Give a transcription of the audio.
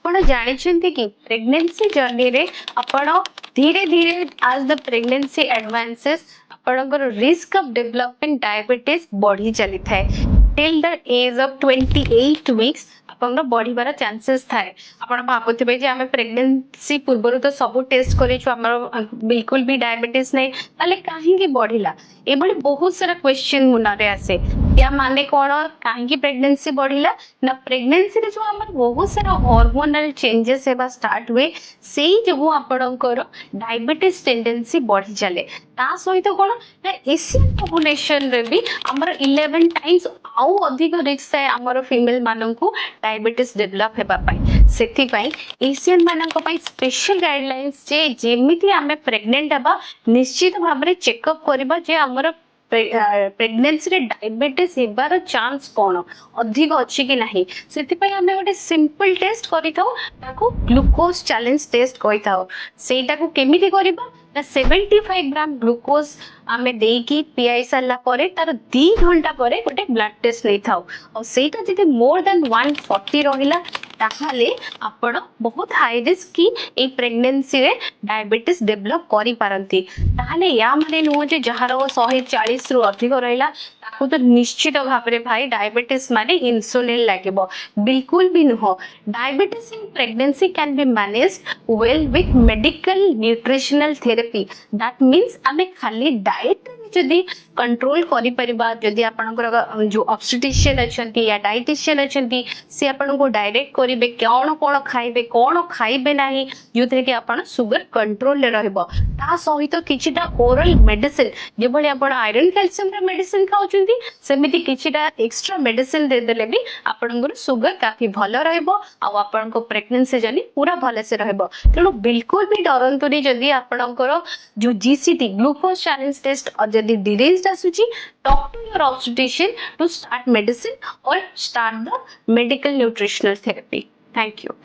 ଆପଣ ଜାଣିଛନ୍ତି କି ପ୍ରେଗନେନ୍ସି ଜର୍ଣ୍ଣିରେ ଆପଣ ଧୀରେ ଧୀରେ ଆଜ୍ ଦ ପ୍ରେଗନେନ୍ସି ଆଡଭାନ୍ସେସ୍ ଆପଣଙ୍କର ରିସ୍କ ଅଫ୍ ଡେଭଲପିଂ ଡାଇବେଟିସ୍ ବଢି ଚାଲିଥାଏ till the age of 28 weeks ଆପଣଙ୍କର ବଢିବାର ଚାନ୍ସେସ୍ ଥାଏ। ଆପଣ ଭାବୁଥିବେ ଯେ ଆମେ ପ୍ରେଗନେନ୍ସି ପୂର୍ବରୁ ତ ସବୁ ଟେଷ୍ଟ କରିଛୁ ଆମର ବିଲକୁଲ ବି ଡାଇବେଟିସ୍ ନାହିଁ ତାହେଲେ କାହିଁକି ବଢିଲା ଏଭଳି ବହୁତ ସାରା କ୍ୱେଶ୍ଚିନ୍ ମୁନରେ ଆସେ ୟା ମାନେ କଣ କାହିଁକି ପ୍ରେଗନେନ୍ସି ବଢିଲା ନା ପ୍ରେଗନେନ୍ସିରେ ଯୋଉ ଆମର ବହୁତ ସାରା ହର୍ମୋନାଲ ଚେଞ୍ଜେସ୍ ହେବା ଷ୍ଟାର୍ଟ ହୁଏ ସେଇ ଯୋଗୁଁ ଆପଣଙ୍କର ଡାଇବେଟିସ୍ ଟେଣ୍ଡେନ୍ସି ବଢି ଚାଲେ ତା ସହିତ କଣ ନା ଏସିଆନ ପପୁଲେସନରେ ବି ଆମର 11 टाइम्स आउ अधिक रिस्क थाए आमर फिमेल माननकु डायबिटीज डेवलप हेबा पाई सेथिपाई एशियन माननक पाई स्पेशल गाइडलाइंस जे जेमिति आमे प्रेग्नेंट हबा निश्चित भाबरे चेकअप करबा जे हमर प्रेगनेंसी रे डायबिटीज हेबार चांस कोन अधिक अछि कि नाही सेथिपाई आमे गोटे सिंपल टेस्ट करिथाउ ताको ग्लूकोज चैलेंज टेस्ट कहिथाउ सेटा को केमिति करबा ना 75 ग्राम ग्लूकोज आमे देकी पीआई सारला परे तार 2 घंटा परे गोटे ब्लड टेस्ट नै थाउ और सेटा जदि मोर देन 140 रहिला ताहाले आपण बहुत हाई रिस्क की ए प्रेगनेंसी रे डायबिटीज डेवलप करि पारंती ताहाले या माने नुह जे जहार 140 रु अधिक रहिला ताको तो निश्चित भाबरे भाई डायबिटीज माने इंसुलिन लागिबो बिल्कुल भी नुह diabetes in pregnancy can be managed well with medical nutritional therapy that means आमे खाली डाइट जदि कंट्रोल करि परिबा जदि आपनकर जो ऑब्स्टेट्रिशियन अछंती या डाइटिशियन अछंती से आपन को डायरेक्ट करिवे कोन कोन खाइबे कोन खाइबे नाही जोथे कि आपन शुगर कंट्रोल रे रहबो ता सहित किछिटा ओरल मेडिसिन जेभली आपन आयरन कैल्शियम रे मेडिसिन खाउचंती सेमिति किछिटा एक्स्ट्रा मेडिसिन दे देले भी आपनकर शुगर काफी भलो रहबो आ आपन को प्रेगनेंसी जर्नी पूरा भले से रहबो तेणु बिल्कुल भी डरंतुनी जदि आपनकर जो जीसीटी ग्लूकोज चैलेंज टेस्ट जदि डिरेज्ड आसुची talk to your obstetrician to start medicine or start the medical nutritional therapy. Thank you.